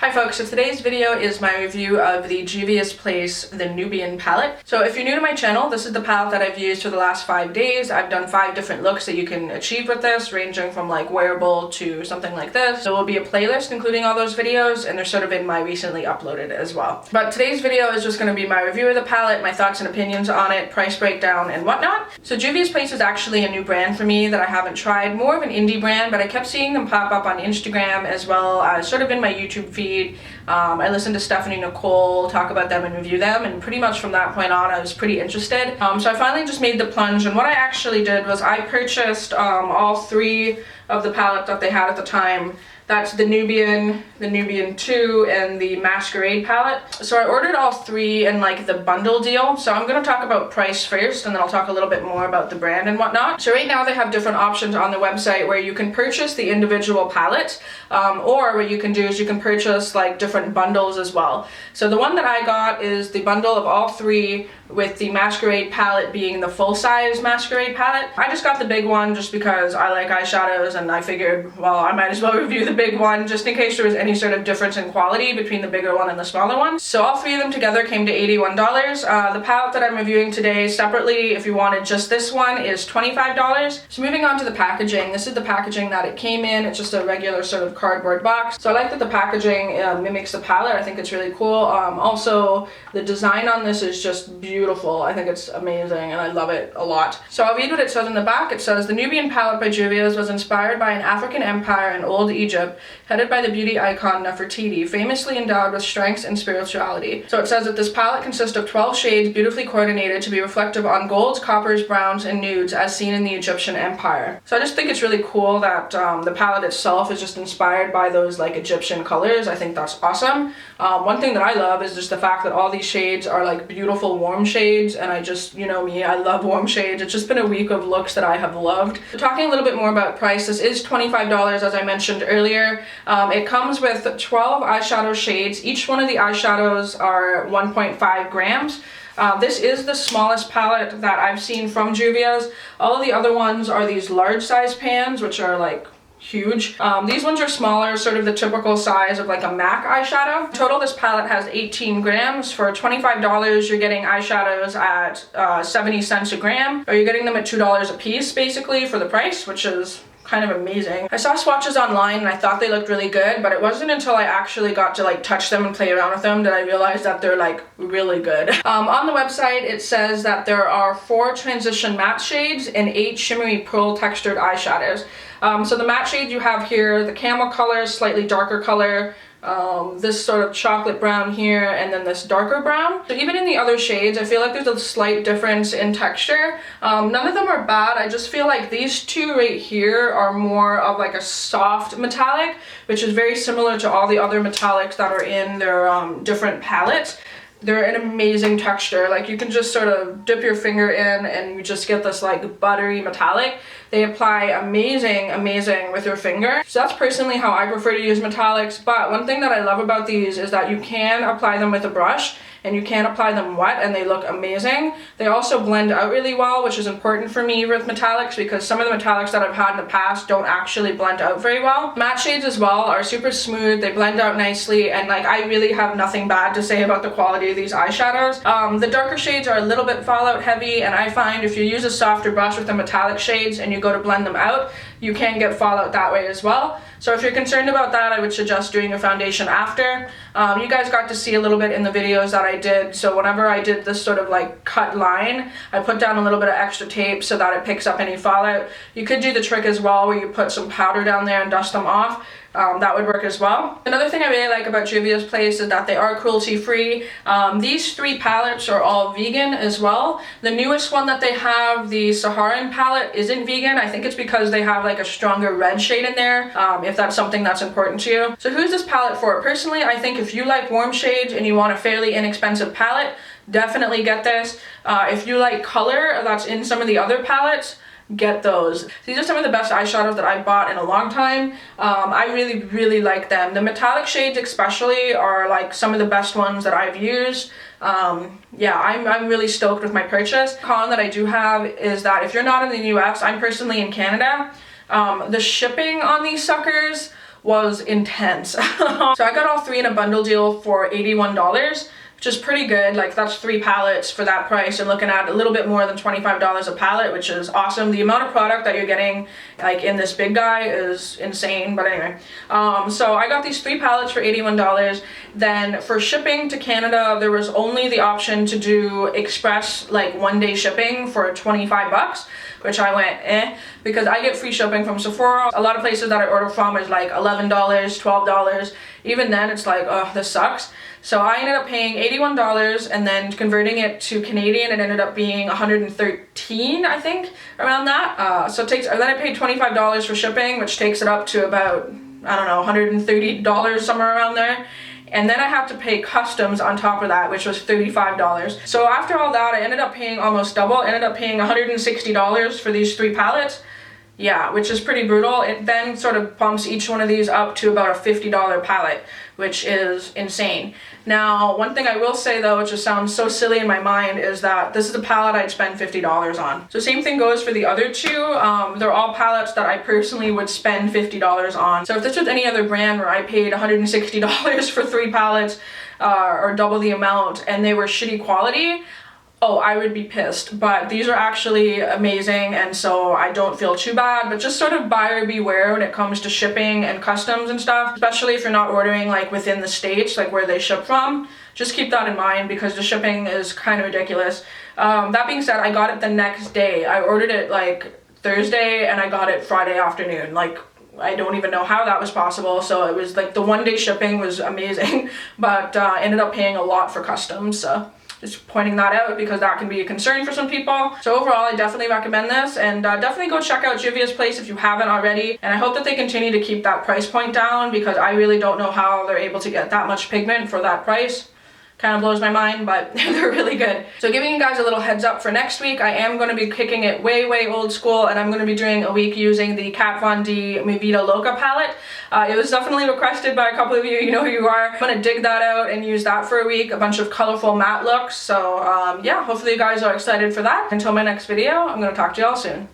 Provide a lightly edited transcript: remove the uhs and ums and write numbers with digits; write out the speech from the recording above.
Hi folks, so today's video is my review of the Juvias Place, the Nubian palette. So if you're new to my channel, this is the palette that I've used for the last 5 days. I've done 5 different looks that you can achieve with this, ranging from like wearable to something like this. There will be a playlist including all those videos, and they're sort of in my recently uploaded as well. But today's video is just going to be my review of the palette, my thoughts and opinions on it, price breakdown and whatnot. So Juvias Place is actually a new brand for me that I haven't tried, more of an indie brand, but I kept seeing them pop up on Instagram as well as sort of in my YouTube feed. I listened to Stephanie Nicole talk about them and review them, and pretty much from that point on I was pretty interested. So I finally just made the plunge, and what I actually did was I purchased all 3 of the palettes that they had at the time. That's the Nubian 2, and the Masquerade palette. So I ordered all 3 in like the bundle deal. So I'm going to talk about price first, and then I'll talk a little bit more about the brand and whatnot. So right now they have different options on the website where you can purchase the individual palettes, or what you can do is you can purchase like different bundles as well. So the one that I got is the bundle of all 3, with the Masquerade palette being the full-size Masquerade palette. I just got the big one just because I like eyeshadows, and I figured, well, I might as well review the big one just in case there was any sort of difference in quality between the bigger one and the smaller one. So all 3 of them together came to $81. The palette that I'm reviewing today separately, if you wanted just this one, is $25. So moving on to the packaging, this is the packaging that it came in. It's just a regular sort of cardboard box. So I like that the packaging mimics the palette. I think it's really cool. Also, the design on this is just beautiful. I think it's amazing and I love it a lot. So I'll read what it says in the back. It says, the Nubian palette by Juvias was inspired by an African empire in Old Egypt, headed by the beauty icon Nefertiti, famously endowed with strength and spirituality. So it says that this palette consists of 12 shades beautifully coordinated to be reflective on golds, coppers, browns, and nudes as seen in the Egyptian empire. So I just think it's really cool that the palette itself is just inspired by those like Egyptian colors. I think that's awesome. One thing that I love is just the fact that all these shades are like beautiful warm shades, and I just, you know me, I love warm shades. It's just been a week of looks that I have loved. Talking a little bit more about price, this is $25 as I mentioned earlier. It comes with 12 eyeshadow shades. Each one of the eyeshadows are 1.5 grams. This is the smallest palette that I've seen from Juvias. All of the other ones are these large size pans, which are like huge. These ones are smaller, sort of the typical size of like a MAC eyeshadow. Total, this palette has 18 grams. For $25, you're getting eyeshadows at 70 cents a gram, or you're getting them at $2 a piece basically for the price, which is kind of amazing. I saw swatches online and I thought they looked really good, but it wasn't until I actually got to like touch them and play around with them that I realized that they're like really good. On the website it says that there are 4 transition matte shades and 8 shimmery pearl textured eyeshadows. So the matte shades you have here, the camel color, slightly darker color, this sort of chocolate brown here, and then this darker brown. So even in the other shades, I feel like there's a slight difference in texture. None of them are bad. I just feel like these 2 right here are more of like a soft metallic, which is very similar to all the other metallics that are in their different palettes. They're an amazing texture. Like you can just sort of dip your finger in and you just get this like buttery metallic. They apply amazing with your finger. So that's personally how I prefer to use metallics. But one thing that I love about these is that you can apply them with a brush, and you can apply them wet, and they look amazing. They also blend out really well, which is important for me with metallics, because some of the metallics that I've had in the past don't actually blend out very well. Matte shades as well are super smooth. They blend out nicely, and like I really have nothing bad to say about the quality of these eyeshadows. The darker shades are a little bit fallout heavy, and I find if you use a softer brush with the metallic shades and you go to blend them out, you can get fallout that way as well. So if you're concerned about that, I would suggest doing your foundation after. You guys got to see a little bit in the videos that I did. So whenever I did this sort of like cut line, I put down a little bit of extra tape so that it picks up any fallout. You could do the trick as well where you put some powder down there and dust them off. That would work as well. Another thing I really like about Juvias Place is that they are cruelty free. These 3 palettes are all vegan as well. The newest one that they have, the Saharan palette, isn't vegan. I think it's because they have like a stronger red shade in there, if that's something that's important to you. So who's this palette for? Personally, I think if you like warm shades and you want a fairly inexpensive palette, definitely get this. If you like color that's in some of the other palettes, get those. These are some of the best eyeshadows that I bought in a long time. I really like them. The metallic shades especially are like some of the best ones that I've used. Yeah, I'm really stoked with my purchase. Con that I do have is that if you're not in the US, I'm personally in Canada, the shipping on these suckers was intense. So I got all 3 in a bundle deal for $81, which is pretty good. Like, that's 3 palettes for that price, and looking at a little bit more than $25 a palette, which is awesome. The amount of product that you're getting like in this big guy is insane. But anyway, so I got these 3 palettes for $81. Then for shipping to Canada, there was only the option to do express, like 1-day shipping for $25, which I went because I get free shipping from Sephora. A lot of places that I order from is like $11, $12. Even then it's like, oh, this sucks. So I ended up paying $81, and then converting it to Canadian, it ended up being $113, I think, around that. So it takes, and then I paid $25 for shipping, which takes it up to about, I don't know, $130, somewhere around there. And then I have to pay customs on top of that, which was $35. So after all that, I ended up paying almost double. I ended up paying $160 for these 3 palettes. Yeah, which is pretty brutal. It then sort of bumps each one of these up to about a $50 palette, which is insane. Now, one thing I will say though, which just sounds so silly in my mind, is that this is a palette I'd spend $50 on. So same thing goes for the other 2. They're all palettes that I personally would spend $50 on. So if this was any other brand where I paid $160 for 3 palettes, or double the amount, and they were shitty quality, oh, I would be pissed. But these are actually amazing, and so I don't feel too bad. But just sort of buyer beware when it comes to shipping and customs and stuff, especially if you're not ordering like within the States, like where they ship from. Just keep that in mind, because the shipping is kind of ridiculous. That being said, I got it the next day. I ordered it like Thursday and I got it Friday afternoon. Like, I don't even know how that was possible. So it was like the 1-day shipping was amazing, but ended up paying a lot for customs. So just pointing that out, because that can be a concern for some people. So overall, I definitely recommend this, and definitely go check out Juvia's place if you haven't already. And I hope that they continue to keep that price point down, because I really don't know how they're able to get that much pigment for that price. Kind of blows my mind, but they're really good. So giving you guys a little heads up for next week, I am going to be kicking it way old school, and I'm going to be doing a week using the Kat Von D Mi Vida Loca palette. It was definitely requested by a couple of you, you know who you are. I'm going to dig that out and use that for a week, a bunch of colorful matte looks. So yeah, hopefully you guys are excited for that. Until my next video, I'm going to talk to y'all soon.